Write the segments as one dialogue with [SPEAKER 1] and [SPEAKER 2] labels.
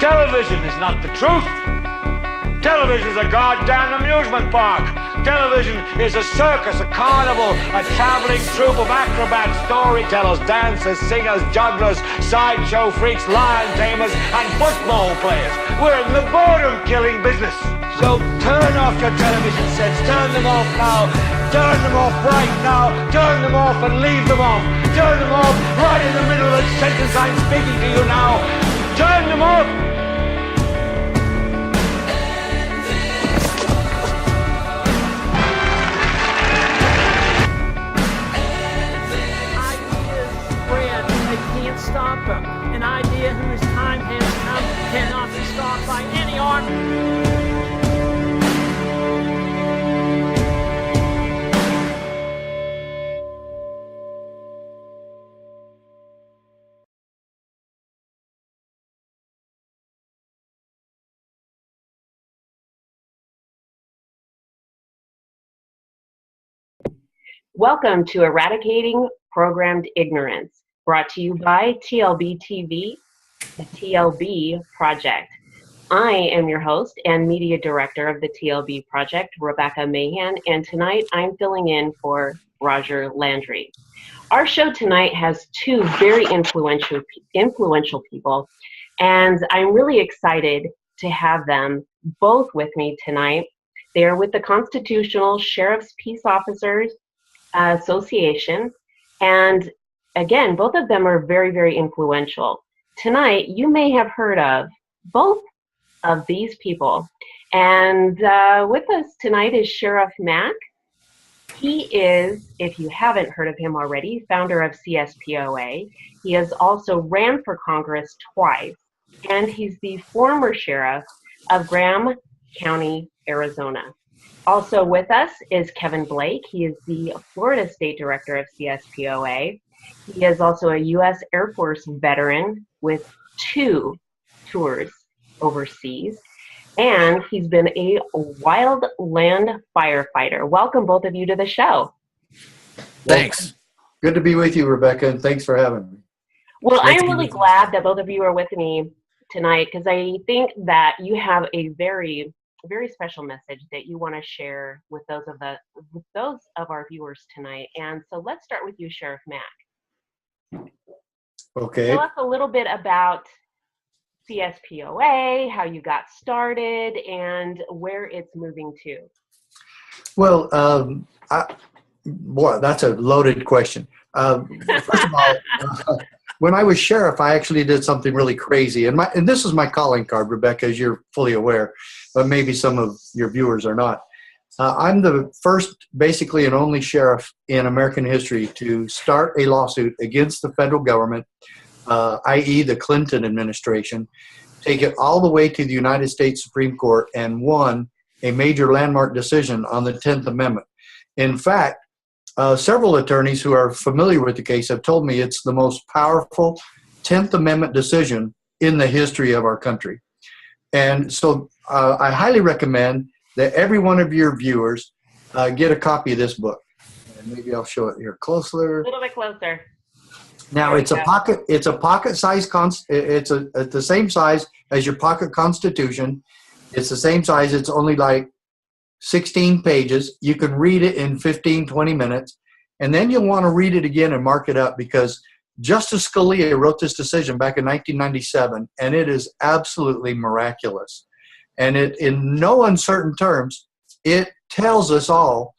[SPEAKER 1] Television is not the truth. Television is a goddamn amusement park. Television is a circus, a carnival, a traveling troupe of acrobats, storytellers, dancers, singers, jugglers, sideshow freaks, lion tamers, and football players. We're in the boredom-killing business. So turn off your television sets. Turn them off now. Turn them off right now. Turn them off and leave them off. Turn them off right in the middle of the sentence I'm speaking to you now. Turn them off.
[SPEAKER 2] Stop them. An idea whose time has come cannot be stopped by any army.
[SPEAKER 3] Welcome to Eradicating Programmed Ignorance, brought to you by TLBTV, the TLB Project. I am your host and media director of the TLB Project, Rebecca Mahan, and tonight I'm filling in for Roger Landry. Our show tonight has two very influential people, and I'm really excited to have them both with me tonight. They are with the Constitutional Sheriff's Peace Officers Association, and again, both of them are very, very influential. Tonight, you may have heard of both of these people. And with us tonight is Sheriff Mack. He is, if you haven't heard of him already, founder of CSPOA. He has also ran for Congress twice, and he's the former sheriff of Graham County, Arizona. Also with us is Kevin Blake. He is the Florida State Director of CSPOA. He is also a U.S. Air Force veteran with 2 tours overseas, and he's been a wildland firefighter. Welcome, both of you, to the show.
[SPEAKER 4] Thanks. Good to be with you, Rebecca, and thanks for having me.
[SPEAKER 3] Well, I'm really glad that both of you are with me tonight, because I think that you have a very, very special message that you want to share with those of our viewers tonight. And so let's start with you, Sheriff Mack.
[SPEAKER 4] Okay.
[SPEAKER 3] Tell us a little bit about CSPOA, how you got started, and where it's moving to.
[SPEAKER 4] Well, boy, that's a loaded question. First of all, when I was sheriff, I actually did something really crazy. And this is my calling card, Rebecca, as you're fully aware, but maybe some of your viewers are not. I'm the first, basically, and only sheriff in American history to start a lawsuit against the federal government, i.e. the Clinton administration, take it all the way to the United States Supreme Court, and won a major landmark decision on the 10th Amendment. In fact, several attorneys who are familiar with the case have told me it's the most powerful 10th Amendment decision in the history of our country. And so I highly recommend that every one of your viewers get a copy of this book. And maybe I'll show it here closer.
[SPEAKER 3] A little bit closer.
[SPEAKER 4] Now it's a pocket size. It's the same size as your pocket Constitution. It's the same size. It's only like 16 pages. You can read it in 15, 20 minutes, and then you'll want to read it again and mark it up, because Justice Scalia wrote this decision back in 1997, and it is absolutely miraculous. And it, in no uncertain terms, it tells us all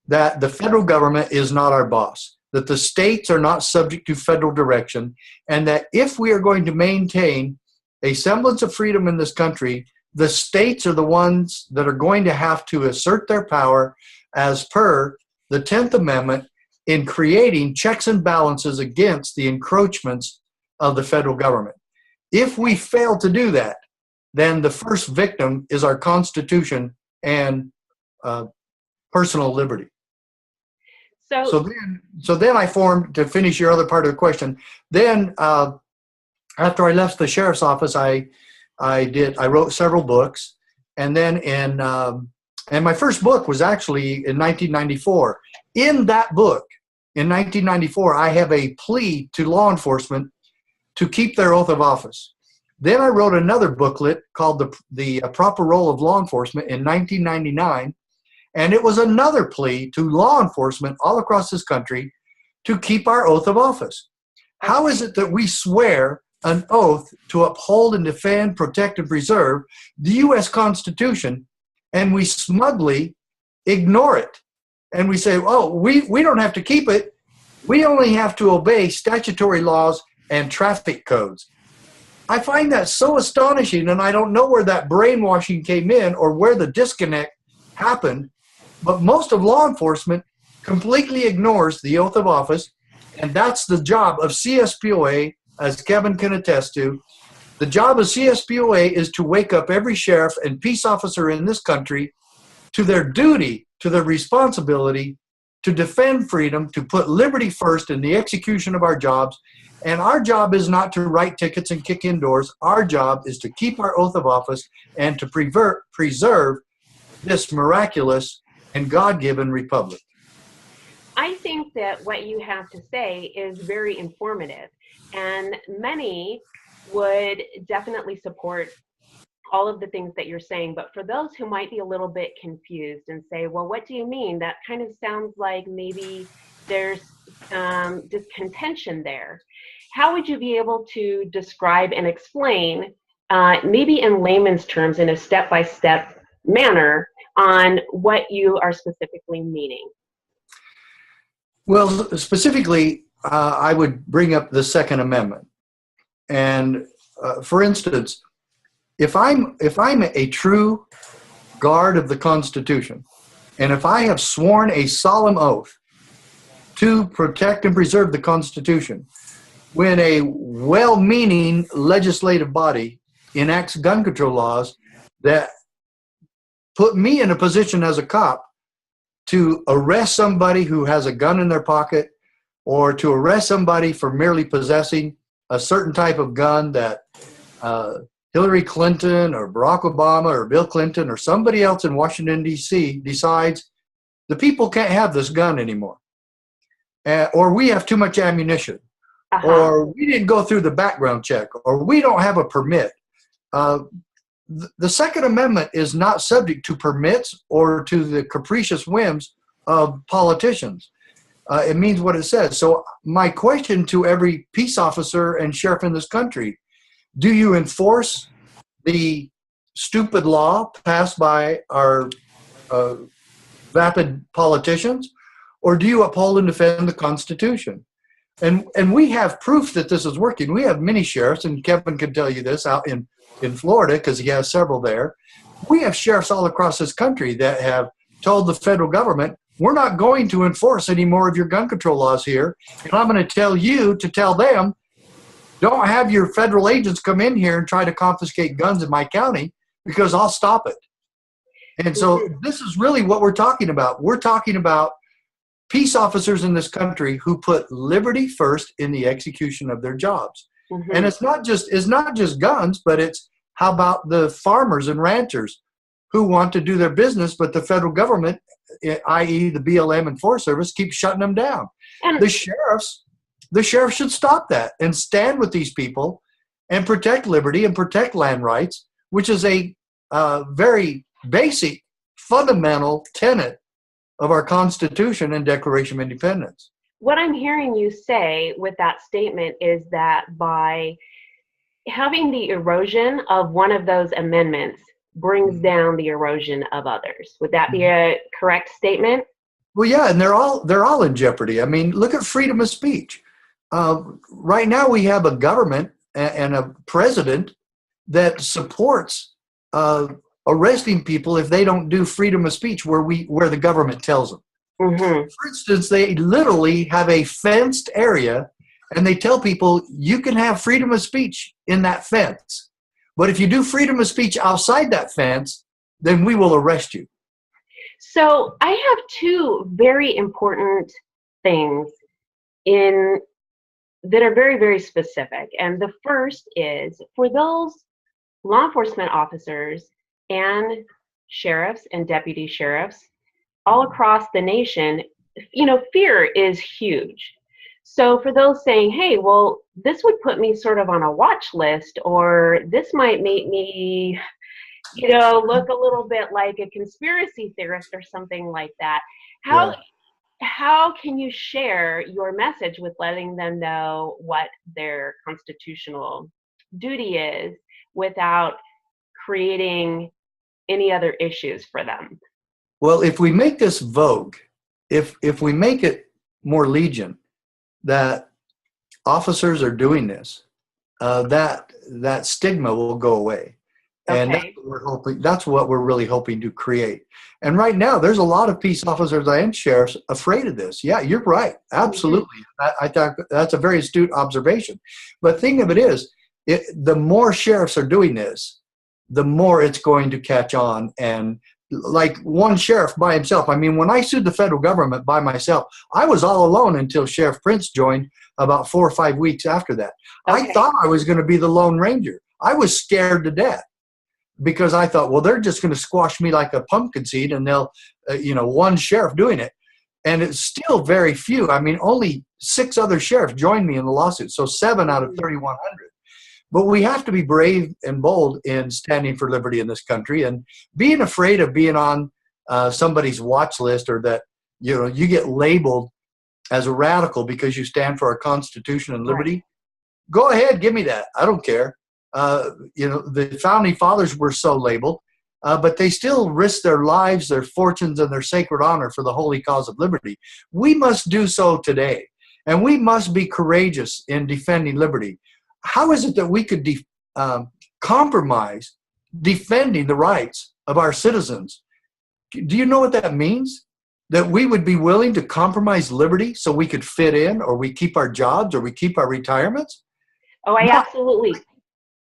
[SPEAKER 4] that the federal government is not our boss, that the states are not subject to federal direction, and that if we are going to maintain a semblance of freedom in this country, the states are the ones that are going to have to assert their power as per the 10th Amendment in creating checks and balances against the encroachments of the federal government. If we fail to do that, then the first victim is our Constitution and personal liberty. So then I formed, to finish your other part of the question, then after I left the sheriff's office, I wrote several books, and then and my first book was actually in 1994. In that book, in 1994, I have a plea to law enforcement to keep their oath of office. Then I wrote another booklet called The Proper Role of Law Enforcement in 1999, and it was another plea to law enforcement all across this country to keep our oath of office. How is it that we swear an oath to uphold and defend, protect, and preserve the U.S. Constitution, and we smugly ignore it? And we say, oh, we don't have to keep it. We only have to obey statutory laws and traffic codes. I find that so astonishing, and I don't know where that brainwashing came in or where the disconnect happened, but most of law enforcement completely ignores the oath of office, and that's the job of CSPOA, as Kevin can attest to. The job of CSPOA is to wake up every sheriff and peace officer in this country to their duty, to their responsibility to defend freedom, to put liberty first in the execution of our jobs. And our job is not to write tickets and kick in doors. Our job is to keep our oath of office and to preserve this miraculous and God-given republic.
[SPEAKER 3] I think that what you have to say is very informative, and many would definitely support all of the things that you're saying. But for those who might be a little bit confused and say, well, what do you mean? That kind of sounds like maybe there's just contention there. How would you be able to describe and explain, maybe in layman's terms, in a step-by-step manner, on what you are specifically meaning?
[SPEAKER 4] Well, specifically, I would bring up the Second Amendment. And for instance, if I'm a true guard of the Constitution, and if I have sworn a solemn oath to protect and preserve the Constitution, when a well-meaning legislative body enacts gun control laws that put me in a position as a cop to arrest somebody who has a gun in their pocket, or to arrest somebody for merely possessing a certain type of gun that Hillary Clinton or Barack Obama or Bill Clinton or somebody else in Washington, D.C. decides the people can't have this gun anymore, or we have too much ammunition, or we didn't go through the background check, or we don't have a permit. The Second Amendment is not subject to permits or to the capricious whims of politicians. It means what it says. So my question to every peace officer and sheriff in this country: do you enforce the stupid law passed by our vapid politicians, or do you uphold and defend the Constitution? And we have proof that this is working. We have many sheriffs, and Kevin can tell you this, out in Florida, because he has several there. We have sheriffs all across this country that have told the federal government, we're not going to enforce any more of your gun control laws here, and I'm going to tell you to tell them, don't have your federal agents come in here and try to confiscate guns in my county, because I'll stop it. And so this is really what we're talking about. We're talking about peace officers in this country who put liberty first in the execution of their jobs. Mm-hmm. And it's not just guns, but it's how about the farmers and ranchers who want to do their business, but the federal government, i.e. the BLM and Forest Service, keeps shutting them down. And the sheriffs should stop that and stand with these people and protect liberty and protect land rights, which is a very basic, fundamental tenet of our Constitution and Declaration of Independence.
[SPEAKER 3] What I'm hearing you say with that statement is that by having the erosion of one of those amendments brings down the erosion of others. Would that be a correct statement?
[SPEAKER 4] Well, yeah, and they're all in jeopardy. I mean, look at freedom of speech. Right now we have a government and a president that supports arresting people if they don't do freedom of speech where the government tells them. Mm-hmm. For instance, they literally have a fenced area, and they tell people you can have freedom of speech in that fence, but if you do freedom of speech outside that fence, then we will arrest you.
[SPEAKER 3] So I have two very important things that are very, very specific. And the first is for those law enforcement officers and sheriffs and deputy sheriffs all across the nation, fear is huge. So for those saying, hey, well, this would put me sort of on a watch list, or this might make me, look a little bit like a conspiracy theorist or something like that.
[SPEAKER 4] Yeah.
[SPEAKER 3] How can you share your message with letting them know what their constitutional duty is without creating any other issues for them?
[SPEAKER 4] Well, if we make this vogue, if we make it more legion that officers are doing this, that stigma will go away. And
[SPEAKER 3] Okay.
[SPEAKER 4] that's what we're really hoping to create. And right now, there's a lot of peace officers and sheriffs afraid of this. Yeah, you're right. Absolutely. I thought that's a very astute observation. But the thing of it is, the more sheriffs are doing this, the more it's going to catch on. And like one sheriff by himself, I mean, when I sued the federal government by myself, I was all alone until Sheriff Prince joined about 4 or 5 weeks after that.
[SPEAKER 3] Okay.
[SPEAKER 4] I thought I was going to be the Lone Ranger. I was scared to death, because I thought, well, they're just going to squash me like a pumpkin seed, and they'll, one sheriff doing it. And it's still very few. I mean, only 6 other sheriffs joined me in the lawsuit, so 7 out of 3,100. But we have to be brave and bold in standing for liberty in this country, and being afraid of being on somebody's watch list, or that, you get labeled as a radical because you stand for our Constitution and liberty. Right. Go ahead, give me that. I don't care. The founding fathers were so labeled, but they still risked their lives, their fortunes, and their sacred honor for the holy cause of liberty. We must do so today, and we must be courageous in defending liberty. How is it that we could compromise defending the rights of our citizens? Do you know what that means? That we would be willing to compromise liberty so we could fit in, or we keep our jobs, or we keep our retirements?
[SPEAKER 3] Oh, I absolutely.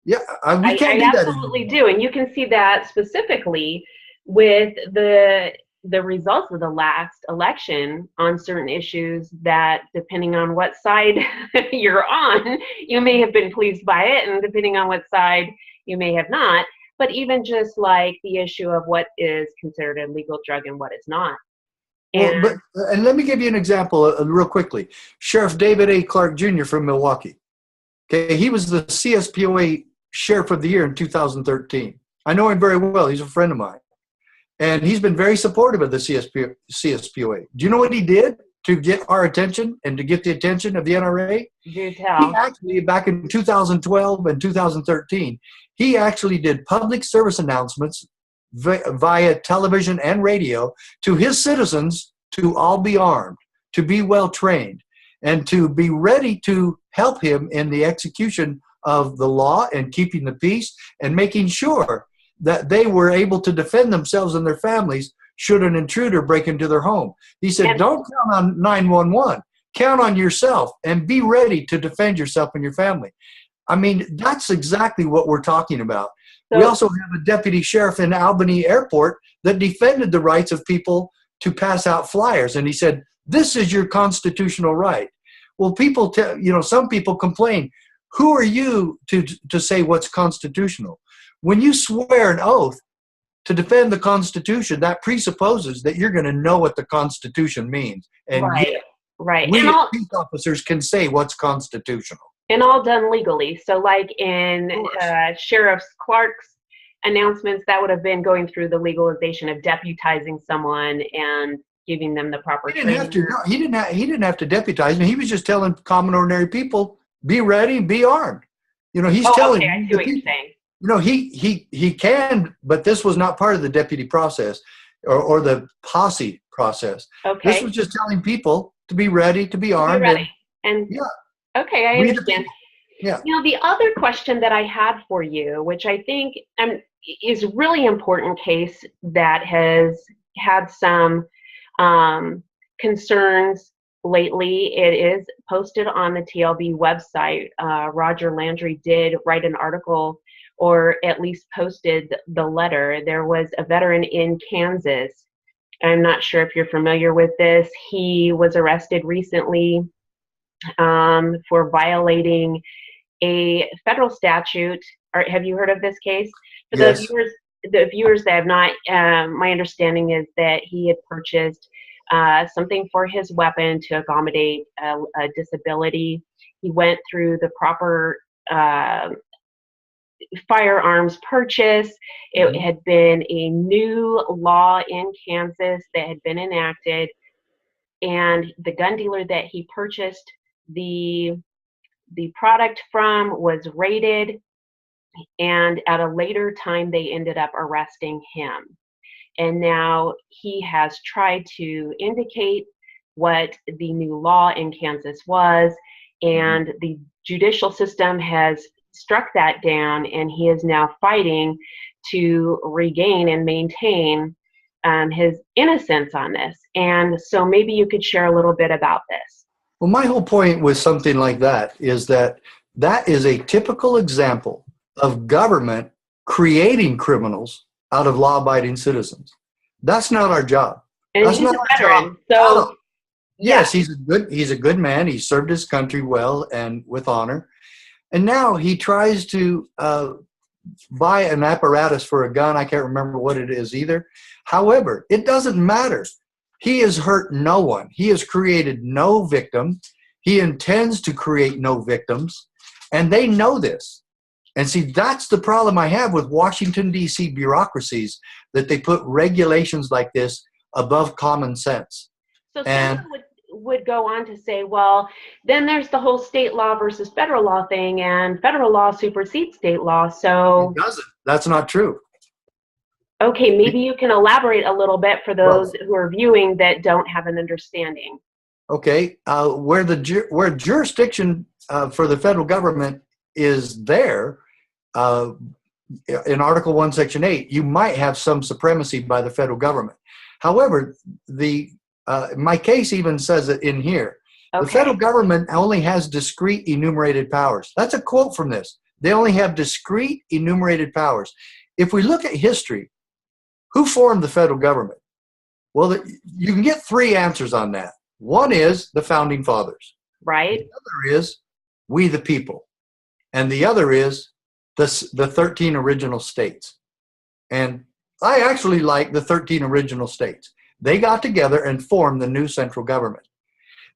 [SPEAKER 4] Yeah, we can't do that.
[SPEAKER 3] I absolutely do, and you can see that specifically with the results of the last election on certain issues that, depending on what side you're on, you may have been pleased by it, and depending on what side you may have not. But even just like the issue of what is considered a legal drug and what is not. And,
[SPEAKER 4] and let me give you an example real quickly. Sheriff David A. Clark Jr. from Milwaukee. Okay, he was the CSPOA Sheriff of the Year in 2013. I know him very well. He's a friend of mine. And he's been very supportive of the CSPOA. Do you know what he did to get our attention and to get the attention of the NRA?
[SPEAKER 3] Do tell.
[SPEAKER 4] He actually, back in 2012 and 2013, he actually did public service announcements via television and radio to his citizens to all be armed, to be well trained, and to be ready to help him in the execution of the law and keeping the peace and making sure that they were able to defend themselves and their families should an intruder break into their home. He said, don't count on 911. Count on yourself and be ready to defend yourself and your family. I mean, that's exactly what we're talking about. So, we also have a deputy sheriff in Albany Airport that defended the rights of people to pass out flyers. And he said, this is your constitutional right. Well, people, some people complain, who are you to say what's constitutional? When you swear an oath to defend the Constitution, that presupposes that you're going to know what the Constitution means. And
[SPEAKER 3] right.
[SPEAKER 4] We as peace officers can say what's constitutional.
[SPEAKER 3] And all done legally. So like in Sheriff Clark's announcements, that would have been going through the legalization of deputizing someone and giving them the proper training.
[SPEAKER 4] He didn't have to deputize me. He was just telling common ordinary people, be ready, be armed. He's telling.
[SPEAKER 3] Okay, I see what you're saying.
[SPEAKER 4] He can, but this was not part of the deputy process or the posse process.
[SPEAKER 3] Okay.
[SPEAKER 4] This was just telling people to be ready, to be armed.
[SPEAKER 3] Be ready. And okay, I understand.
[SPEAKER 4] Yeah.
[SPEAKER 3] The other question that I had for you, which I think is really important case that has had some concerns lately. It is posted on the TLB website. Roger Landry did write an article, or at least posted the letter. There was a veteran in Kansas. I'm not sure if you're familiar with this. He was arrested recently for violating a federal statute. Have you heard of this case? For
[SPEAKER 4] yes.
[SPEAKER 3] the viewers that have not, my understanding is that he had purchased something for his weapon to accommodate a disability. He went through the proper firearms purchase. It had been a new law in Kansas that had been enacted, and the gun dealer that he purchased the product from was raided, and at a later time they ended up arresting him. And now he has tried to indicate what the new law in Kansas was, and the judicial system has struck that down, and he is now fighting to regain and maintain his innocence on this. And so maybe you could share a little bit about this.
[SPEAKER 4] Well, my whole point with something like that is that is a typical example of government creating criminals out of law-abiding citizens. That's not our job.
[SPEAKER 3] And
[SPEAKER 4] That's
[SPEAKER 3] he's
[SPEAKER 4] not
[SPEAKER 3] a
[SPEAKER 4] our
[SPEAKER 3] veteran,
[SPEAKER 4] job.
[SPEAKER 3] so
[SPEAKER 4] Yes, he's a good man. He served his country well and with honor. And now he tries to buy an apparatus for a gun. I can't remember what it is either. However, it doesn't matter. He has hurt no one. He has created no victim. He intends to create no victims. And they know this. And see, that's the problem I have with Washington, D.C. bureaucracies, that they put regulations like this above common sense.
[SPEAKER 3] So someone would go on to say, well, then there's the whole state law versus federal law thing, and federal law supersedes state law. So
[SPEAKER 4] it doesn't. That's not true.
[SPEAKER 3] Okay, maybe you can elaborate a little bit for those who are viewing that don't have an understanding.
[SPEAKER 4] Okay, where jurisdiction for the federal government is there, in Article 1, Section 8, you might have some supremacy by the federal government. However, my case even says it in here. Okay. The federal government only has discrete enumerated powers. That's a quote from this. They only have discrete enumerated powers. If we look at history, who formed the federal government? Well, you can get three answers on that. One is the founding fathers.
[SPEAKER 3] Right.
[SPEAKER 4] The other is we the people. And the other is the 13 original states. And I actually like the 13 original states. They got together and formed the new central government.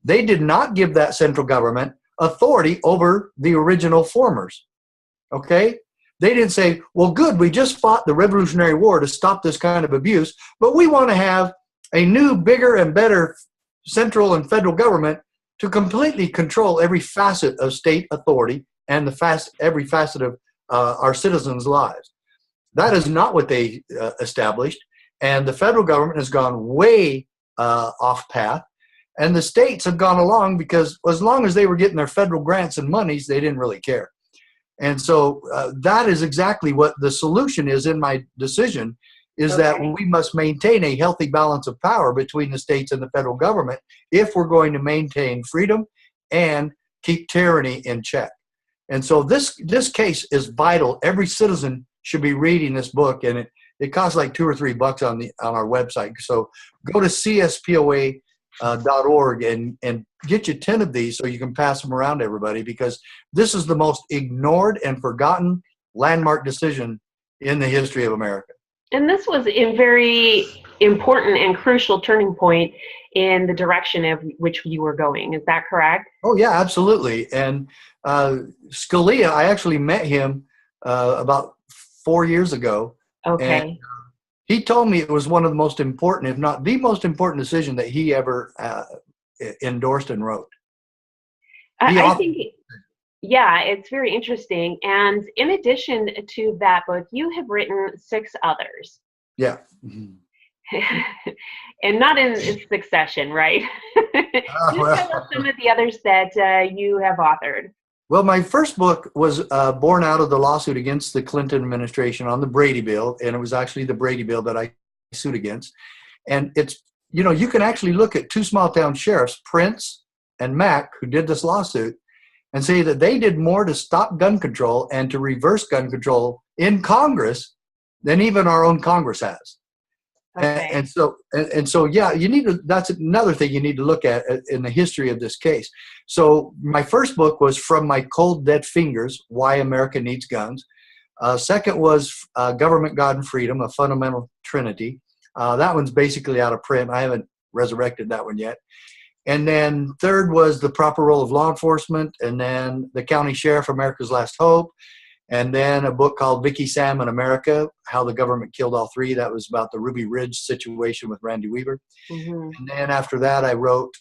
[SPEAKER 4] They did not give that central government authority over the original formers. Okay? They didn't say, well, good, we just fought the Revolutionary War to stop this kind of abuse, but we want to have a new, bigger, and better central and federal government to completely control every facet of state authority and every facet of our citizens' lives. That is not what they established, and the federal government has gone way off path, and the states have gone along because as long as they were getting their federal grants and monies, they didn't really care. And so that is exactly what the solution is in my decision, is that we must maintain a healthy balance of power between the states and the federal government if we're going to maintain freedom and keep tyranny in check. And so this case is vital. Every citizen should be reading this book, and it costs like $2 or $3 on our website. So go to CSPOA.org and get you 10 of these so you can pass them around to everybody, because this is the most ignored and forgotten landmark decision in the history of America.
[SPEAKER 3] And this was a very important and crucial turning point in the direction of which you were going. Is that correct?
[SPEAKER 4] Oh, yeah, absolutely. And Scalia, I actually met him about 4 years ago.
[SPEAKER 3] Okay.
[SPEAKER 4] And he told me it was one of the most important, if not the most important decision that he ever endorsed and wrote.
[SPEAKER 3] I think, yeah, it's very interesting. And in addition to that book, you have written 6 others.
[SPEAKER 4] Yeah.
[SPEAKER 3] And not in succession, right? Just tell us some of the others that you have authored.
[SPEAKER 4] Well, my first book was born out of the lawsuit against the Clinton administration on the Brady Bill, and it was actually the Brady Bill that I sued against. And it's, you can actually look at 2 small-town sheriffs, Prince and Mack, who did this lawsuit, and say that they did more to stop gun control and to reverse gun control in Congress than even our own Congress has. Okay. And so, yeah, that's another thing you need to look at in the history of this case. So my first book was From My Cold Dead Fingers, Why America Needs Guns. Second was Government, God, and Freedom, A Fundamental Trinity. That one's basically out of print. I haven't resurrected that one yet. And then third was The Proper Role of Law Enforcement, and then The County Sheriff, America's Last Hope, and then a book called Vicky Sam in America, How the Government Killed All Three. That was about the Ruby Ridge situation with Randy Weaver.
[SPEAKER 3] Mm-hmm.
[SPEAKER 4] And then after that, I wrote,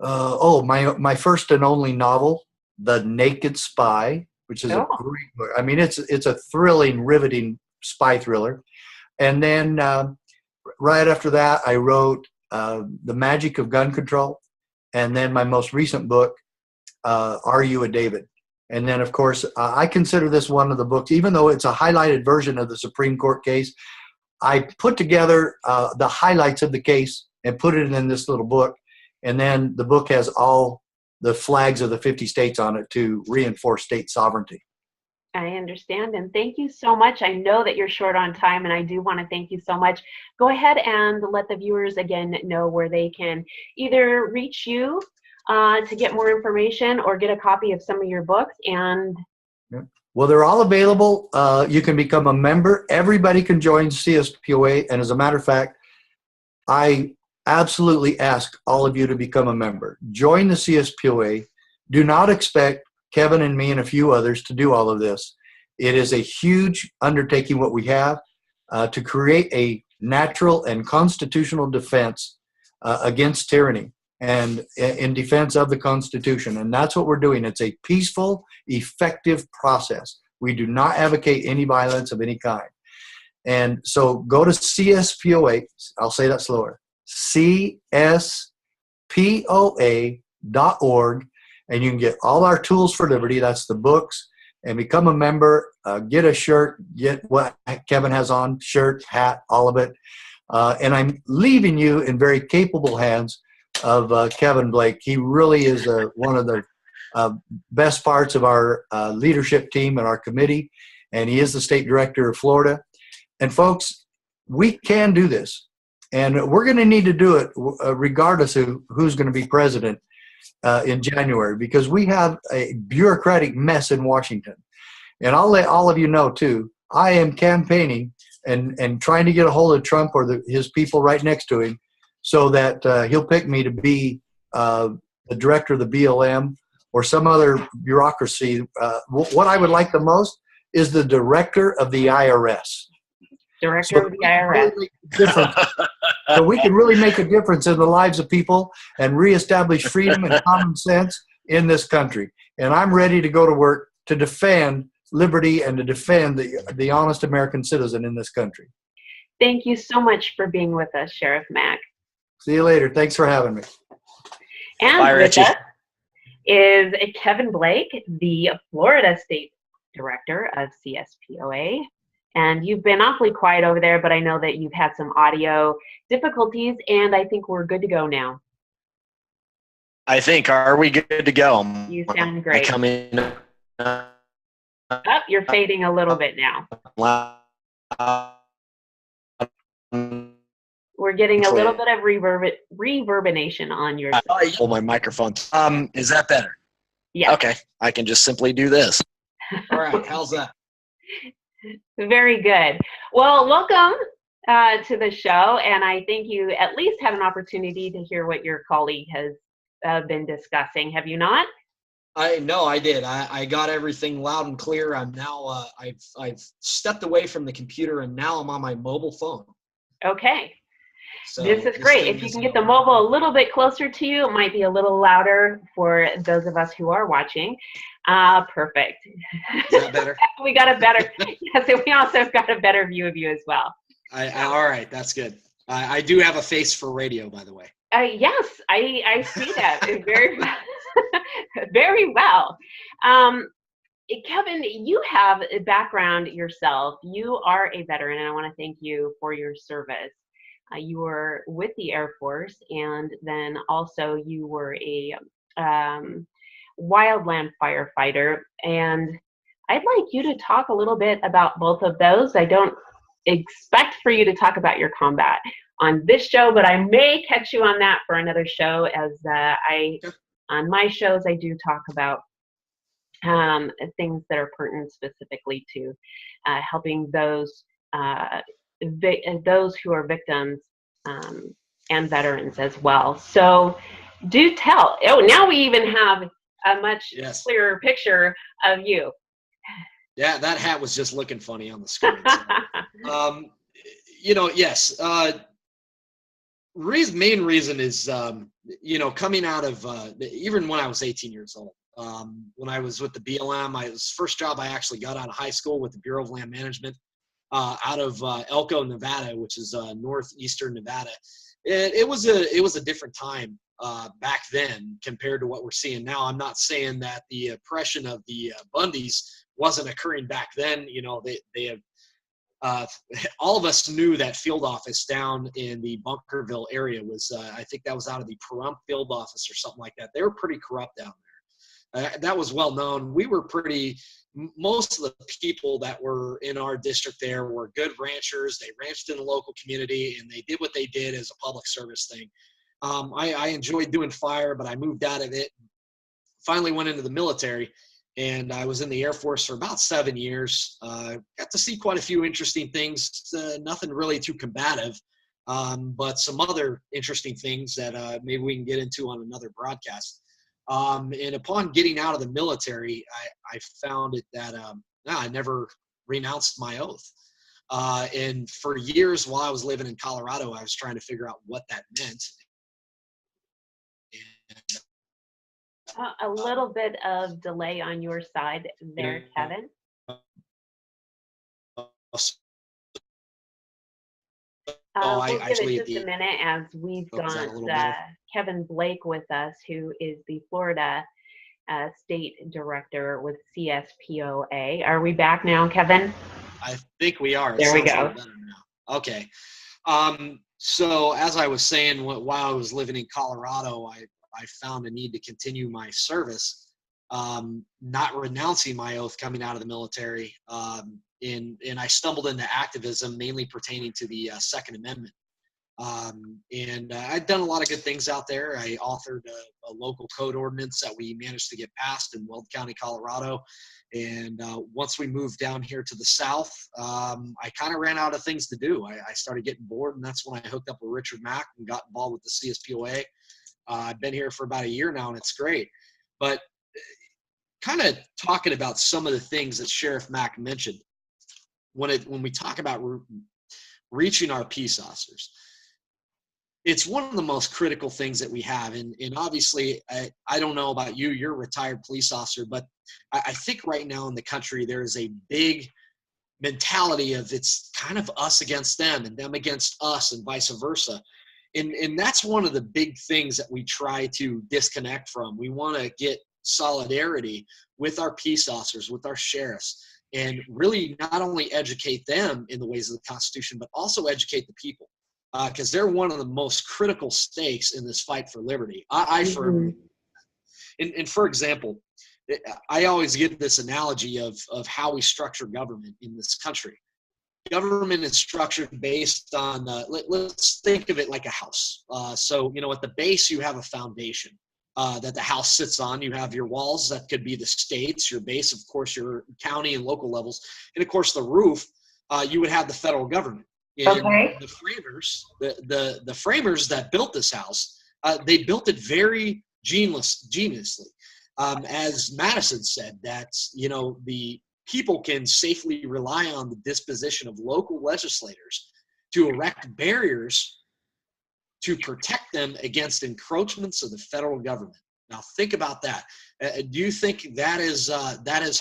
[SPEAKER 4] my first and only novel, The Naked Spy, which is a great book. I mean, it's a thrilling, riveting spy thriller. And then right after that, I wrote The Magic of Gun Control. And then my most recent book, Are You a David? And then, of course, I consider this one of the books, even though it's a highlighted version of the Supreme Court case, I put together the highlights of the case and put it in this little book. And then the book has all the flags of the 50 states on it to reinforce state sovereignty.
[SPEAKER 3] I understand, and thank you so much. I know that you're short on time, and I do want to thank you so much. Go ahead and let the viewers again know where they can either reach you to get more information or get a copy of some of your books. And
[SPEAKER 4] well, they're all available. You can become a member. Everybody can join CSPOA, and as a matter of fact, I absolutely ask all of you to become a member. Join the CSPOA. Do not expect Kevin and me and a few others to do all of this. It is a huge undertaking what we have to create a natural and constitutional defense against tyranny and in defense of the Constitution. And that's what we're doing. It's a peaceful, effective process. We do not advocate any violence of any kind. And so go to CSPOA, I'll say that slower, CSPOA.org, and you can get all our tools for liberty. That's the books, and become a member, get a shirt, get what Kevin has on, shirt, hat, all of it. And I'm leaving you in very capable hands of Kevin Blake. He really is one of the best parts of our leadership team and our committee, and he is the state director of Florida. And folks, we can do this, and we're going to need to do it regardless of who's going to be president in January, because we have a bureaucratic mess in Washington. And I'll let all of you know too, I am campaigning and trying to get a hold of Trump or his people right next to him so that he'll pick me to be the director of the BLM or some other bureaucracy. What I would like the most is the director of the IRS.
[SPEAKER 3] Director of the IRS.
[SPEAKER 4] So we can really make a difference in the lives of people and reestablish freedom and common sense in this country. And I'm ready to go to work to defend liberty and to defend the honest American citizen in this country.
[SPEAKER 3] Thank you so much for being with us, Sheriff Mack.
[SPEAKER 4] See you later. Thanks for having me.
[SPEAKER 3] And
[SPEAKER 5] bye,
[SPEAKER 3] with
[SPEAKER 5] Richie.
[SPEAKER 3] us is Kevin Blake, the Florida State Director of CSPOA. And you've been awfully quiet over there, but I know that you've had some audio difficulties, and I think we're good to go now.
[SPEAKER 5] I think, are we good to go?
[SPEAKER 3] You sound great.
[SPEAKER 5] I come in.
[SPEAKER 3] Oh, you're fading a little bit now. We're getting a little bit of reverberation on your side.
[SPEAKER 5] Oh, my microphone. Is that better?
[SPEAKER 3] Yeah.
[SPEAKER 5] Okay. I can just simply do this.
[SPEAKER 6] All right. How's that?
[SPEAKER 3] Very good. Well, welcome to the show, and I think you at least had an opportunity to hear what your colleague has been discussing. Have you not?
[SPEAKER 6] No, I did. I got everything loud and clear. I'm now. I've stepped away from the computer, and now I'm on my mobile phone.
[SPEAKER 3] Okay.
[SPEAKER 6] So
[SPEAKER 3] this is great. If you can get the mobile a little bit closer to you, it might be a little louder for those of us who are watching. Perfect.
[SPEAKER 6] Is that better?
[SPEAKER 3] We got a better. Yes, we also got a better view of you as well.
[SPEAKER 6] All right, that's good. I do have a face for radio, by the way.
[SPEAKER 3] Yes, I see that very well. Very well. Kevin, you have a background yourself. You are a veteran, and I want to thank you for your service. You were with the Air Force, and then also you were a wildland firefighter. And I'd like you to talk a little bit about both of those. I don't expect for you to talk about your combat on this show, but I may catch you on that for another show, as on my shows I do talk about things that are pertinent specifically to helping those those who are victims and veterans as well. So do tell. Oh, now we even have a much clearer picture of you.
[SPEAKER 6] Yeah, that hat was just looking funny on the screen. So. You know, yes. Main reason is, you know, coming out of, even when I was 18 years old, when I was with the BLM, it was the first job I actually got out of high school with the Bureau of Land Management out of Elko, Nevada, which is northeastern Nevada. It was a different time back then compared to what we're seeing now. I'm not saying that the oppression of the Bundys wasn't occurring back then. You know, they have all of us knew that field office down in the Bunkerville area was, I think that was out of the Pahrump field office or something like that. They were pretty corrupt down there. That was well known. We were most of the people that were in our district there were good ranchers. They ranched in the local community, and they did what they did as a public service thing. I enjoyed doing fire, but I moved out of it, finally went into the military. And I was in the Air Force for about 7 years. Got to see quite a few interesting things, nothing really too combative, but some other interesting things that maybe we can get into on another broadcast. And upon getting out of the military, I found it that I never renounced my oath. And for years while I was living in Colorado, I was trying to figure out what that meant.
[SPEAKER 3] A little bit of delay on your side there, Kevin. We'll give it just a minute as we've got Kevin Blake with us, who is the Florida State Director with CSPOA. Are we back now, Kevin?
[SPEAKER 6] I think we are.
[SPEAKER 3] There we go.
[SPEAKER 6] Okay. So as I was saying, while I was living in Colorado, I found a need to continue my service, not renouncing my oath coming out of the military. And I stumbled into activism, mainly pertaining to the Second Amendment. And I'd done a lot of good things out there. I authored a local code ordinance that we managed to get passed in Weld County, Colorado. And once we moved down here to the South, I kind of ran out of things to do. I started getting bored, and that's when I hooked up with Richard Mack and got involved with the CSPOA. I've been here for about a year now, and it's great. But kind of talking about some of the things that Sheriff Mack mentioned, when we talk about reaching our peace officers, it's one of the most critical things that we have. And obviously, I don't know about you, you're a retired police officer, but I think right now in the country, there is a big mentality of it's kind of us against them and them against us and vice versa. And that's one of the big things that we try to disconnect from. We want to get solidarity with our peace officers, with our sheriffs, and really not only educate them in the ways of the Constitution, but also educate the people, because they're one of the most critical stakes in this fight for liberty. I firmly, and for example, I always give this analogy of how we structure government in this country. Government is structured based on, let's think of it like a house. So, you know, at the base, you have a foundation that the house sits on. You have your walls, that could be the states, your base, of course, your county and local levels. And of course, the roof, you would have the federal government. And the framers, the framers that built this house, they built it very geniusly. As Madison said, that, you know, the people can safely rely on the disposition of local legislators to erect barriers to protect them against encroachments of the federal government. Now, think about that. Do you think that is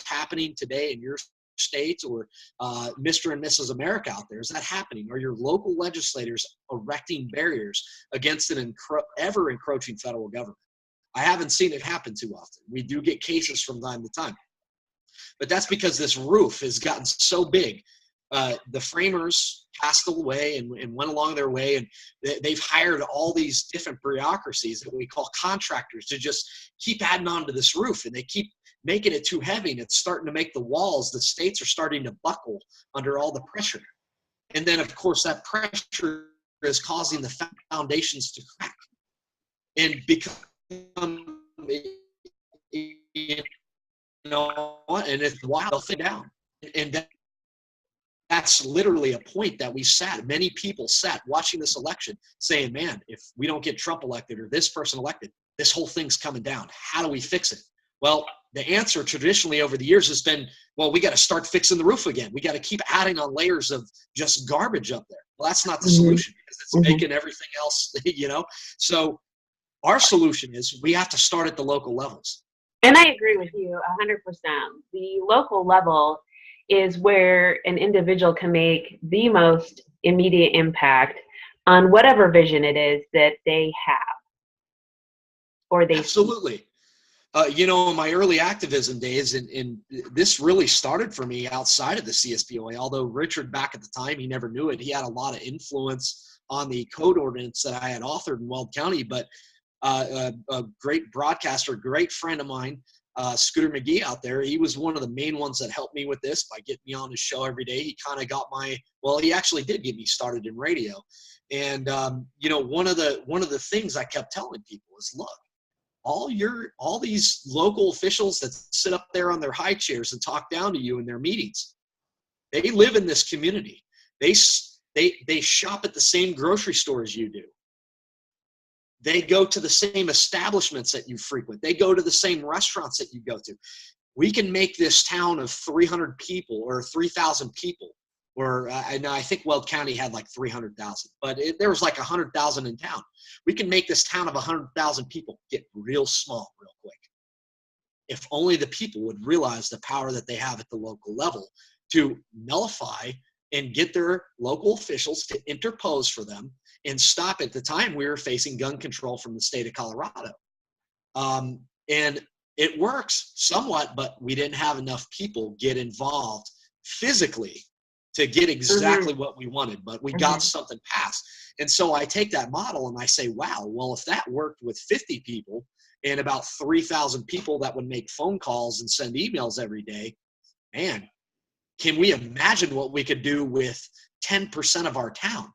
[SPEAKER 6] happening today in your state, or Mr. and Mrs. America out there? Is that happening? Are your local legislators erecting barriers against an ever encroaching federal government? I haven't seen it happen too often. We do get cases from time to time. But that's because this roof has gotten so big. The framers passed away and went along their way, and they've hired all these different bureaucracies that we call contractors to just keep adding on to this roof, and they keep making it too heavy, and it's starting to make the walls, the states are starting to buckle under all the pressure. And then, of course, that pressure is causing the foundations to crack and become, you know, and it's wild, they'll fall down. And that's literally a point that many people sat watching this election saying, man, if we don't get Trump elected or this person elected, this whole thing's coming down. How do we fix it? Well, the answer traditionally over the years has been, well, we got to start fixing the roof again. We got to keep adding on layers of just garbage up there. Well, that's not the solution, because it's making everything else, So our solution is we have to start at the local levels.
[SPEAKER 3] And I agree with you 100%. The local level is where an individual can make the most immediate impact on whatever vision it is that they have or they
[SPEAKER 6] Absolutely. In my early activism days, and this really started for me outside of the CSPOA, although Richard back at the time, he never knew it. He had a lot of influence on the code ordinance that I had authored in Weld County, but a great broadcaster, great friend of mine, Scooter McGee out there, he was one of the main ones that helped me with this by getting me on his show every day. He kind of got he actually did get me started in radio. And, one of the things I kept telling people is, look, all these local officials that sit up there on their high chairs and talk down to you in their meetings, they live in this community. They shop at the same grocery stores you do. They go to the same establishments that you frequent. They go to the same restaurants that you go to. We can make this town of 300 people or 3,000 people, or I think Weld County had like 300,000, but there was like 100,000 in town. We can make this town of 100,000 people get real small real quick. If only the people would realize the power that they have at the local level to nullify and get their local officials to interpose for them and stop. At the time, we were facing gun control from the state of Colorado. And it works somewhat, but we didn't have enough people get involved physically to get exactly what we wanted, but we got something passed. And so I take that model and I say, wow, well, if that worked with 50 people and about 3,000 people that would make phone calls and send emails every day, man, can we imagine what we could do with 10% of our town?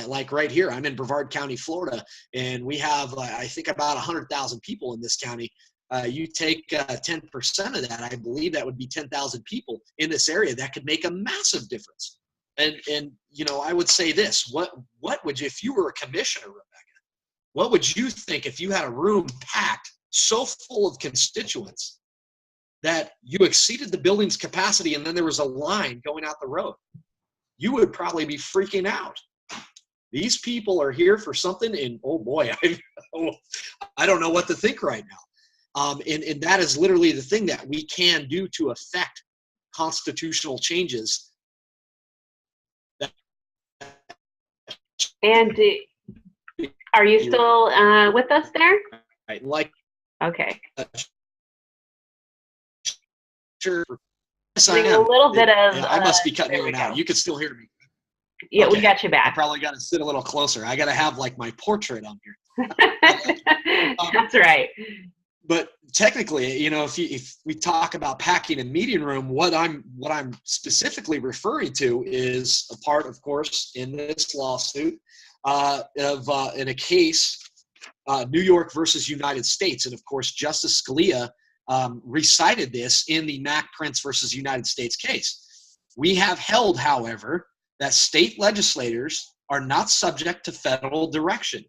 [SPEAKER 6] Like right here, I'm in Brevard County, Florida, and we have, I think, about 100,000 people in this county. You take 10% of that, I believe that would be 10,000 people in this area that could make a massive difference. And I would say this, what would you, if you were a commissioner, Rebecca, what would you think if you had a room packed so full of constituents that you exceeded the building's capacity and then there was a line going out the road? You would probably be freaking out. These people are here for something, and oh boy, I don't know what to think right now. And that is literally the thing that we can do to affect constitutional changes.
[SPEAKER 3] And are you still with us there?
[SPEAKER 6] Right, like,
[SPEAKER 3] okay.
[SPEAKER 6] Sure. Yes, I
[SPEAKER 3] A
[SPEAKER 6] am.
[SPEAKER 3] little bit of.
[SPEAKER 6] Yeah, I must be cutting
[SPEAKER 3] there
[SPEAKER 6] in
[SPEAKER 3] we
[SPEAKER 6] and out.
[SPEAKER 3] go.
[SPEAKER 6] You can still hear me.
[SPEAKER 3] Yeah,
[SPEAKER 6] Okay.
[SPEAKER 3] we got you
[SPEAKER 6] I
[SPEAKER 3] back.
[SPEAKER 6] probably got to sit a little closer. I got to have like my portrait on here.
[SPEAKER 3] That's right.
[SPEAKER 6] But technically, if we talk about packing a meeting room, what I'm specifically referring to is a part, of course, in this lawsuit in a case, New York versus United States, and of course, Justice Scalia recited this in the Mack Prince versus United States case. We have held, however, that state legislators are not subject to federal direction,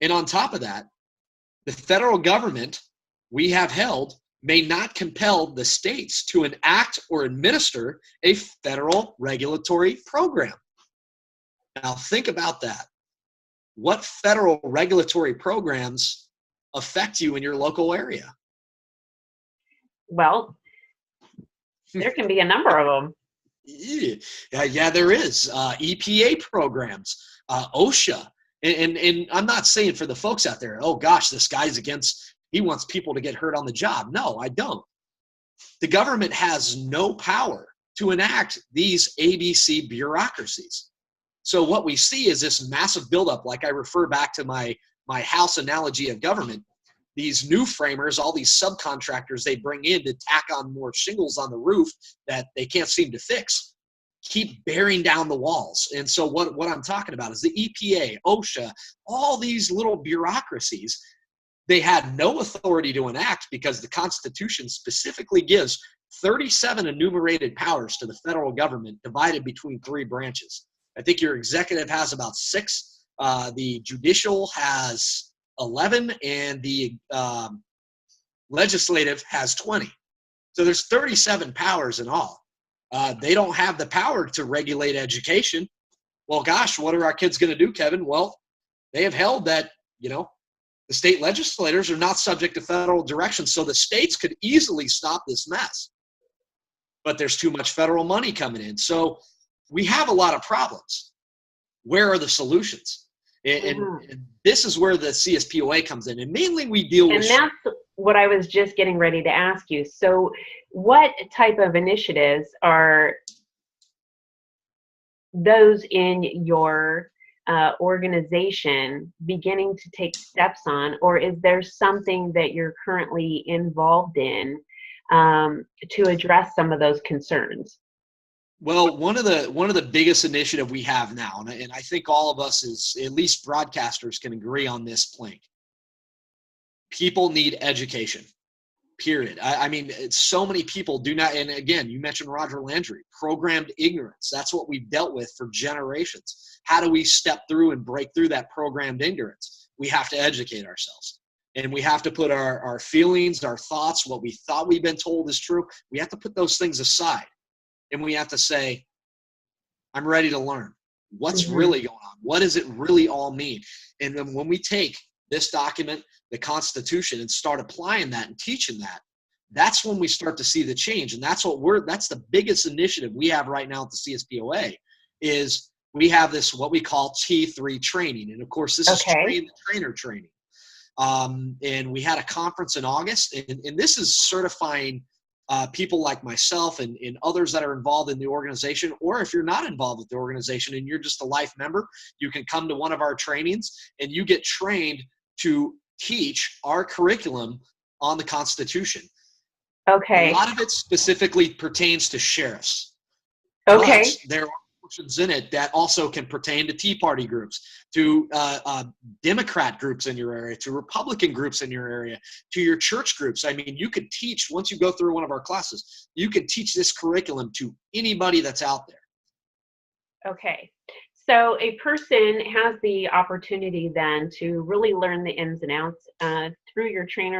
[SPEAKER 6] and on top of that, the federal government, we have held, may not compel the states to enact or administer a federal regulatory program. Now think about that. What federal regulatory programs affect you in your local area?
[SPEAKER 3] Well, there can be a number of them.
[SPEAKER 6] Yeah, there is. EPA programs, OSHA. And I'm not saying for the folks out there, oh gosh, this guy's he wants people to get hurt on the job. No, I don't. The government has no power to enact these ABC bureaucracies. So what we see is this massive buildup, like I refer back to my house analogy of government. These new framers, all these subcontractors they bring in to tack on more shingles on the roof that they can't seem to fix, keep bearing down the walls. And so what I'm talking about is the EPA, OSHA, all these little bureaucracies, they had no authority to enact because the Constitution specifically gives 37 enumerated powers to the federal government divided between 3 branches. I think your executive has about 6, the judicial has 11, and the legislative has 20. So there's 37 powers in all. They don't have the power to regulate education. Well, gosh, what are our kids going to do, Kevin? Well, they have held that, the state legislators are not subject to federal direction, so the states could easily stop this mess. But there's too much federal money coming in. So we have a lot of problems. Where are the solutions? And this is where the CSPOA comes in. And mainly we deal with...
[SPEAKER 3] And that's what I was just getting ready to ask you. So what type of initiatives are those in your organization beginning to take steps on, or is there something that you're currently involved in to address some of those concerns?
[SPEAKER 6] Well, one of the biggest initiative we have now, and I think all of us as at least broadcasters can agree on this plank. People need education, period. I mean, so many people do not, and again, you mentioned Roger Landry, programmed ignorance. That's what we've dealt with for generations. How do we step through and break through that programmed ignorance? We have to educate ourselves. And we have to put our feelings, our thoughts, what we thought we've been told is true, we have to put those things aside. And we have to say, I'm ready to learn. What's really going on? What does it really all mean? And then when we take this document, the Constitution, and start applying that and teaching that, that's when we start to see the change. And that's the biggest initiative we have right now at the CSPOA is we have this, what we call T3 training. And of course, this is train the trainer training. And we had a conference in August, and this is certifying people like myself and others that are involved in the organization, or if you're not involved with the organization and you're just a life member, you can come to one of our trainings and you get trained to teach our curriculum on the Constitution.
[SPEAKER 3] Okay.
[SPEAKER 6] A lot of it specifically pertains to sheriffs.
[SPEAKER 3] Okay.
[SPEAKER 6] But there are portions in it that also can pertain to Tea Party groups, to Democrat groups in your area, to Republican groups in your area, to your church groups. I mean, you could teach, once you go through one of our classes, you can teach this curriculum to anybody that's out there.
[SPEAKER 3] Okay. So a person has the opportunity then to really learn the ins and outs through your Train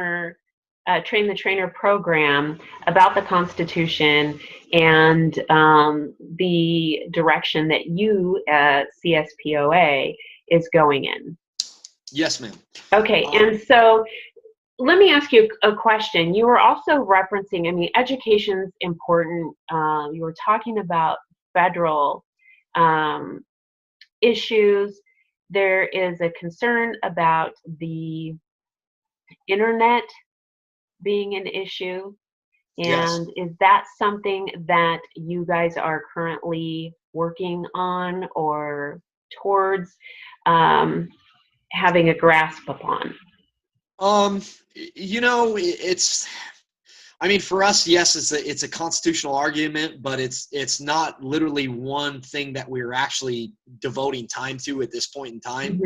[SPEAKER 3] the Trainer program about the Constitution and the direction that you, CSPOA, is going in.
[SPEAKER 6] Yes, ma'am.
[SPEAKER 3] Okay, and so let me ask you a question. You were also referencing, I mean, education's important. You were talking about federal issues. There is a concern about the internet being an issue. And is that something that you guys are currently working on or towards having a grasp upon?
[SPEAKER 6] I mean, for us, yes, it's a constitutional argument, but it's not literally one thing that we're actually devoting time to at this point in time.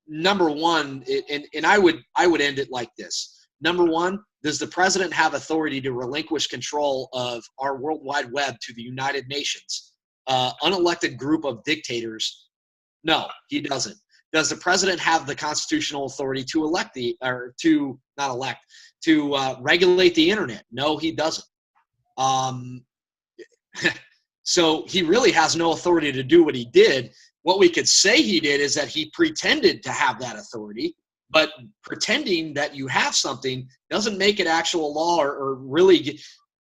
[SPEAKER 6] Number one, and I would end it like this. Number one, does the president have authority to relinquish control of our World Wide Web to the United Nations, unelected group of dictators? No, he doesn't. Does the president have the constitutional authority to regulate the internet? No, he doesn't. So he really has no authority to do what he did. What we could say he did is that he pretended to have that authority, but pretending that you have something doesn't make it actual law or really,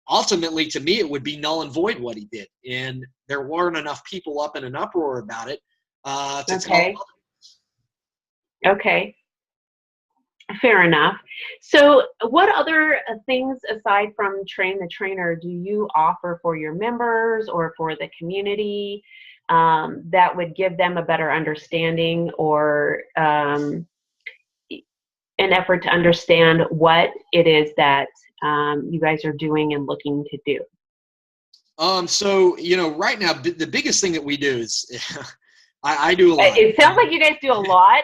[SPEAKER 6] ultimately, to me, it would be null and void what he did. And there weren't enough people up in an uproar about it to tell others.
[SPEAKER 3] Okay. Fair enough. So what other things aside from Train the Trainer do you offer for your members or for the community that would give them a better understanding or an effort to understand what it is that you guys are doing and looking to do?
[SPEAKER 6] So, right now, the biggest thing that we do is I do a lot.
[SPEAKER 3] It sounds like you guys do a lot.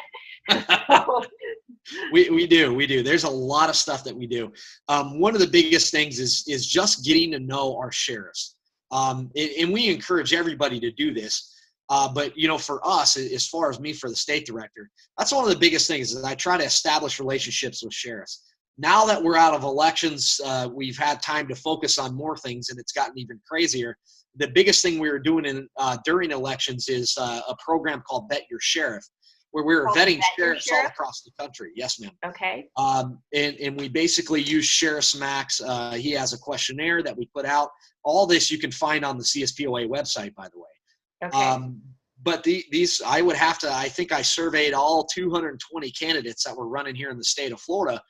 [SPEAKER 6] We do. There's a lot of stuff that we do. One of the biggest things is just getting to know our sheriffs. And we encourage everybody to do this. But, for us, as far as me for the state director, that's one of the biggest things is I try to establish relationships with sheriffs. Now that we're out of elections, we've had time to focus on more things, and it's gotten even crazier. The biggest thing we were doing during elections is a program called Bet Your Sheriff, where we were vetting sheriffs all across the country. Yes, ma'am.
[SPEAKER 3] Okay.
[SPEAKER 6] And we basically use Sheriff Mack's. He has a questionnaire that we put out. All this you can find on the CSPOA website, by the way.
[SPEAKER 3] Okay.
[SPEAKER 6] But I think I surveyed all 220 candidates that were running here in the state of Florida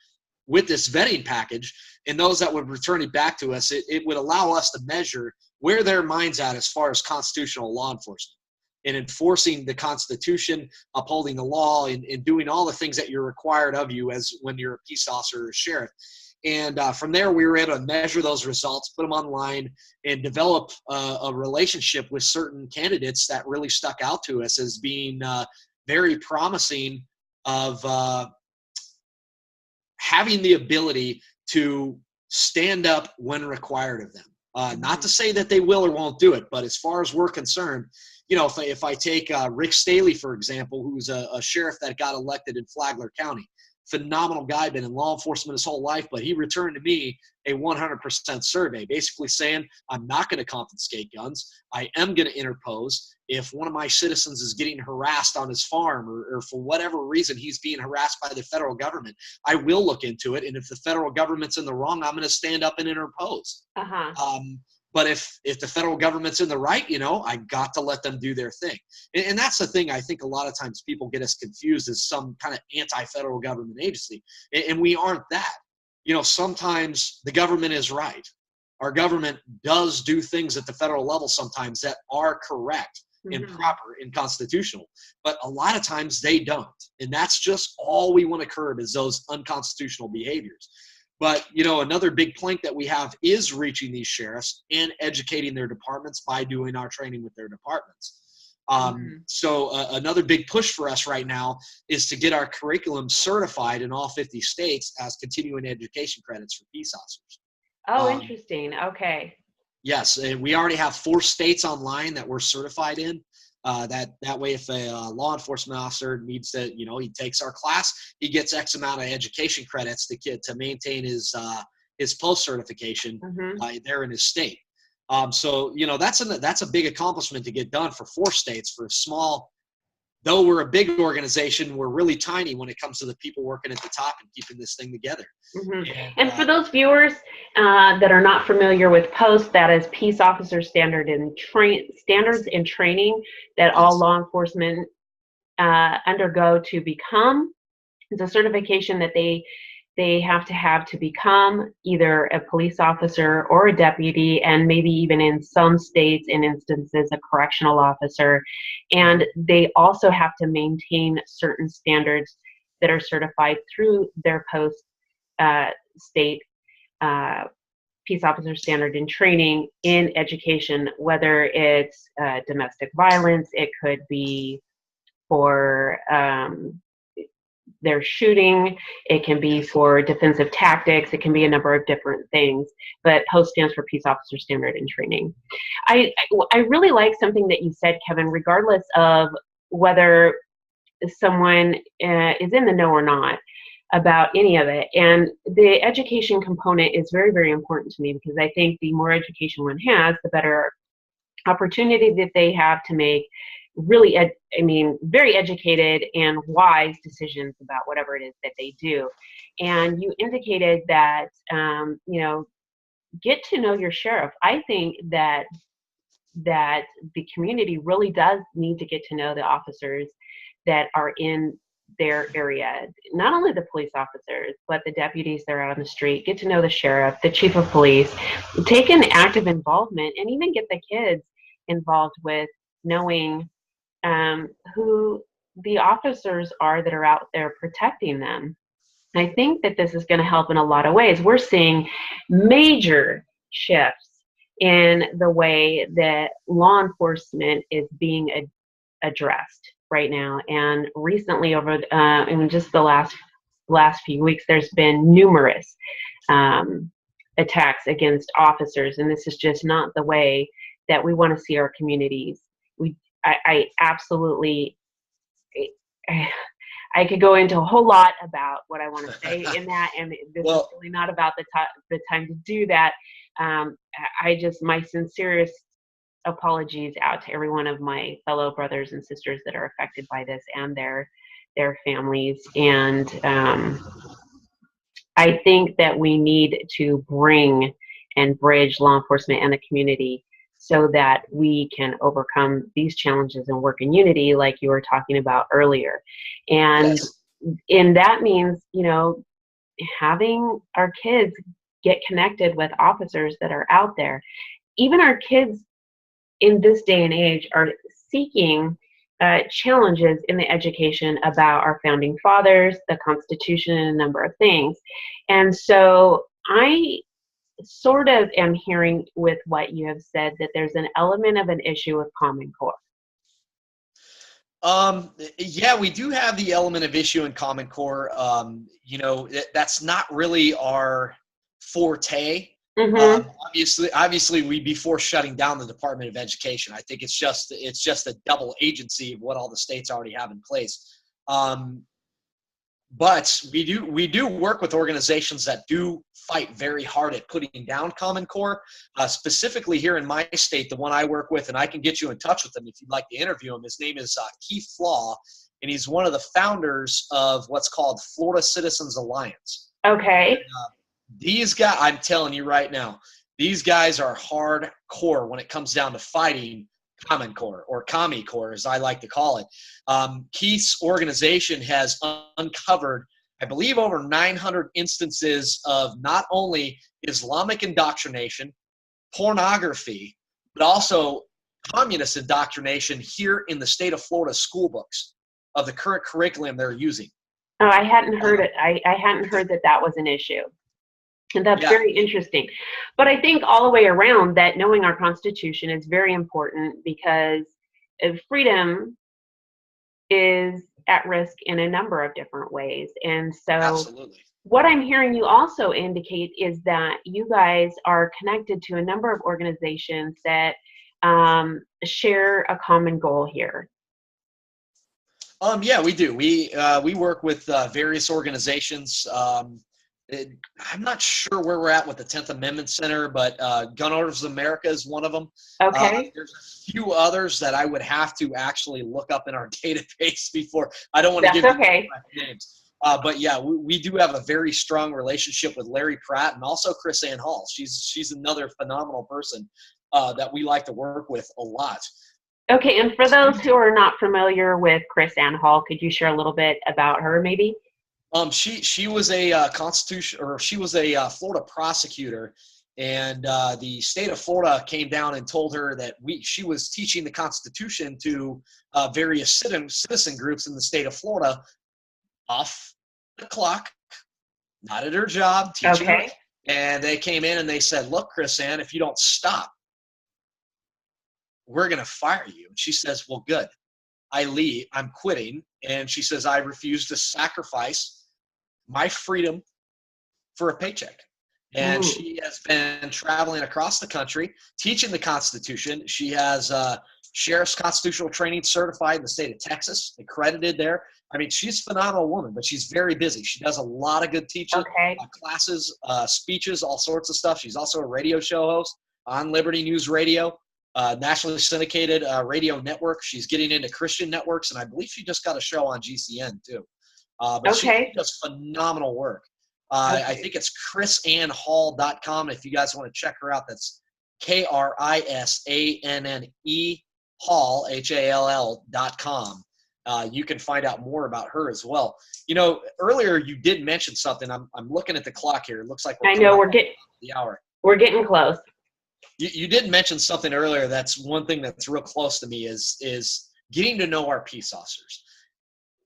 [SPEAKER 6] with this vetting package, and those that would return it back to us, it would allow us to measure where their mind's at as far as constitutional law enforcement and enforcing the Constitution, upholding the law, and doing all the things that you're required of you as when you're a peace officer or sheriff. And from there, we were able to measure those results, put them online, and develop a relationship with certain candidates that really stuck out to us as being very promising of having the ability to stand up when required of them. Not to say that they will or won't do it, but as far as we're concerned, if I take Rick Staley, for example, who's a sheriff that got elected in Flagler County, phenomenal guy, been in law enforcement his whole life, but he returned to me a 100% survey, basically saying, I'm not going to confiscate guns. I am going to interpose. If one of my citizens is getting harassed on his farm or for whatever reason he's being harassed by the federal government, I will look into it. And if the federal government's in the wrong, I'm going to stand up and interpose. But if the federal government's in the right, I got to let them do their thing. And that's the thing I think a lot of times people get us confused as some kind of anti-federal government agency. And we aren't that. Sometimes the government is right. Our government does do things at the federal level sometimes that are correct and proper and constitutional. But a lot of times they don't. And that's just all we want to curb is those unconstitutional behaviors. But, another big plank that we have is reaching these sheriffs and educating their departments by doing our training with their departments. So another big push for us right now is to get our curriculum certified in all 50 states as continuing education credits for peace officers.
[SPEAKER 3] Oh, interesting. Okay.
[SPEAKER 6] Yes, and we already have 4 states online that we're certified in. That way, if a law enforcement officer needs to, he takes our class, he gets X amount of education credits to maintain his post certification there in his state. So that's a big accomplishment to get done for 4 states for a small. Though we're a big organization, we're really tiny when it comes to the people working at the top and keeping this thing together.
[SPEAKER 3] And for those viewers that are not familiar with POST, that is Peace Officer Standards and Training that all law enforcement undergo to become. It's a certification that they have to become either a police officer or a deputy, and maybe even in some states and instances a correctional officer. And they also have to maintain certain standards that are certified through their post state Peace Officer Standard and Training in education, whether it's domestic violence, it could be for their shooting, it can be for defensive tactics, it can be a number of different things, but POST stands for Peace Officer Standard and Training. I really like something that you said, Kevin, regardless of whether someone is in the know or not about any of it. And the education component is very, very important to me, because I think the more education one has, the better opportunity that they have to make really, very educated and wise decisions about whatever it is that they do. And you indicated that, get to know your sheriff. I think that the community really does need to get to know the officers that are in their area. Not only the police officers, but the deputies that are out on the street. Get to know the sheriff, the chief of police. Take an active involvement, and even get the kids involved with knowing who the officers are that are out there protecting them. I think that this is going to help in a lot of ways. We're seeing major shifts in the way that law enforcement is being addressed right now. And recently, over just the last last few weeks, there's been numerous attacks against officers, and this is just not the way that we want to see our communities. I absolutely, I could go into a whole lot about what I want to say in that, and this is really not about the time to do that. My sincerest apologies out to every one of my fellow brothers and sisters that are affected by this and their families. And I think that we need to bring and bridge law enforcement and the community so that we can overcome these challenges and work in unity, like you were talking about earlier. And and that means, having our kids get connected with officers that are out there. Even our kids in this day and age are seeking challenges in the education about our founding fathers, the Constitution, and a number of things. And so I sort of am hearing with what you have said that there's an element of an issue with Common Core.
[SPEAKER 5] Yeah, we do have the element of issue in Common Core. That's not really our forte.
[SPEAKER 3] Mm-hmm.
[SPEAKER 5] Obviously, we'd be for shutting down the Department of Education. I think it's just a double agency of what all the states already have in place. But we do work with organizations that do fight very hard at putting down Common Core. Specifically here in my state, the one I work with, and I can get you in touch with him if you'd like to interview him. His name is Keith Flaw, and he's one of the founders of what's called Florida Citizens Alliance.
[SPEAKER 3] Okay.
[SPEAKER 5] And, these guys, I'm telling you right now, these guys are hardcore when it comes down to fighting Common Core, or Commie Core, as I like to call it. Keith's organization has uncovered, I believe, over 900 instances of not only Islamic indoctrination, pornography, but also communist indoctrination here in the state of Florida school books of the current curriculum they're using.
[SPEAKER 3] Oh, I hadn't heard it. I hadn't heard that was an issue. And that's very interesting. But I think all the way around that knowing our Constitution is very important, because freedom is at risk in a number of different ways. And so
[SPEAKER 5] Absolutely.
[SPEAKER 3] What I'm hearing you also indicate is that you guys are connected to a number of organizations that share a common goal here.
[SPEAKER 5] Yeah, we do. We work with various organizations. I'm not sure where we're at with the 10th Amendment Center, but Gun Owners of America is one of them.
[SPEAKER 3] Okay.
[SPEAKER 5] There's a few others that I would have to actually look up in our database before. I don't want to give you names. But yeah, we do have a very strong relationship with Larry Pratt and also Chris Ann Hall. She's another phenomenal person that we like to work with a lot.
[SPEAKER 3] Okay, and for those who are not familiar with Chris Ann Hall, could you share a little bit about her, maybe?
[SPEAKER 5] She was a Florida prosecutor, and the state of Florida came down and told her that she was teaching the Constitution to various citizen groups in the state of Florida off the clock, not at her job, teaching her. And they came in and they said, "Look, Chris Ann, if you don't stop, we're going to fire you." And she says, "Well, good. I leave. I'm quitting." And she says, "I refuse to sacrifice my freedom for a paycheck." And she has been traveling across the country teaching the Constitution. She has Sheriff's Constitutional Training certified in the state of Texas, accredited there. I mean, she's a phenomenal woman, but she's very busy. She does a lot of good teaching, classes, speeches, all sorts of stuff. She's also a radio show host on Liberty News Radio, nationally syndicated radio network. She's getting into Christian networks, and I believe she just got a show on GCN too. But she does phenomenal work. I think it's chrisannhall.com. If you guys want to check her out, that's KRISANNE Hall, HALL.com. You can find out more about her as well. Earlier you did mention something. I'm looking at the clock here. It looks like we're getting the hour.
[SPEAKER 3] We're getting close.
[SPEAKER 5] You did mention something earlier. That's one thing that's real close to me is getting to know our peace officers.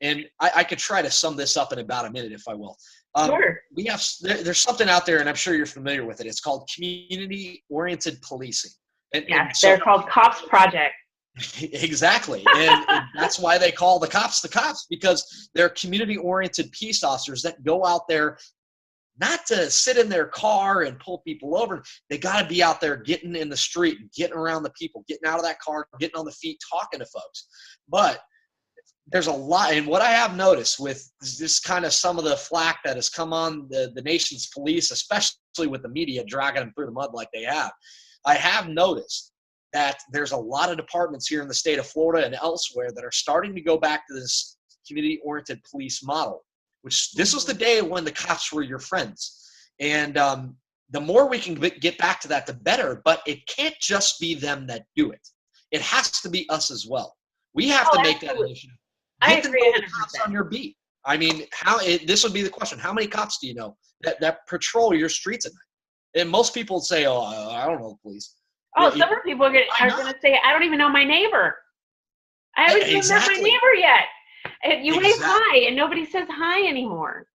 [SPEAKER 5] And I could try to sum this up in about a minute if I will.
[SPEAKER 3] Sure.
[SPEAKER 5] There's something out there, and I'm sure you're familiar with it. It's called community-oriented policing.
[SPEAKER 3] They're called COPS Project.
[SPEAKER 5] Exactly. And that's why they call the cops, because they're community-oriented peace officers that go out there not to sit in their car and pull people over. They got to be out there getting in the street, getting around the people, getting out of that car, getting on the feet, talking to folks. But there's a lot, and what I have noticed with this kind of some of the flack that has come on the nation's police, especially with the media dragging them through the mud like they have, I have noticed that there's a lot of departments here in the state of Florida and elsewhere that are starting to go back to this community-oriented police model, which this was the day when the cops were your friends. And the more we can get back to that, the better, but it can't just be them that do it. It has to be us as well. We have to make that initiative.
[SPEAKER 3] I
[SPEAKER 5] Get
[SPEAKER 3] agree
[SPEAKER 5] the cops on your beat. I mean, this would be the question. How many cops do you know that patrol your streets at night? And most people would say, oh, I don't know the police.
[SPEAKER 3] Oh, some people are going to say, I don't even know my neighbor. I haven't even met my neighbor yet. And you wave hi, and nobody says hi anymore.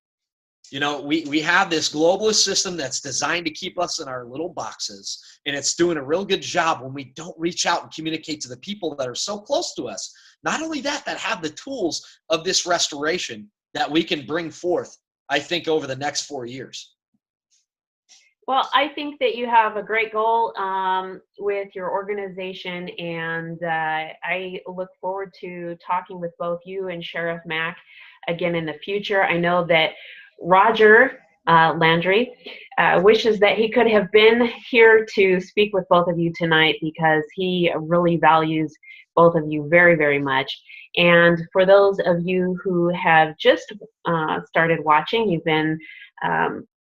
[SPEAKER 5] You know, we have this globalist system that's designed to keep us in our little boxes, and it's doing a real good job when we don't reach out and communicate to the people that are so close to us. Not only that have the tools of this restoration that we can bring forth, I think, over the next 4 years.
[SPEAKER 3] Well, I think that you have a great goal with your organization, and I look forward to talking with both you and Sheriff Mack again in the future. I know that Roger Landry wishes that he could have been here to speak with both of you tonight, because he really values both of you very, very much. And for those of you who have just started watching, you've been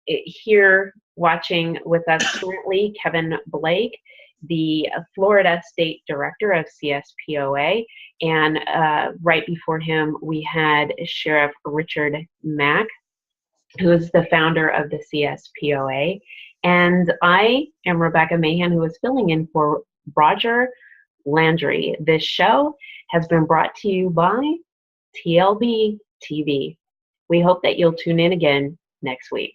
[SPEAKER 3] here watching with us currently Kevin Blake, the Florida State Director of CSPOA, and right before him we had Sheriff Richard Mack, who is the founder of the CSPOA, and I am Rebecca Mahan, who is filling in for Roger Landry. This show has been brought to you by TLBTV. We hope that you'll tune in again next week.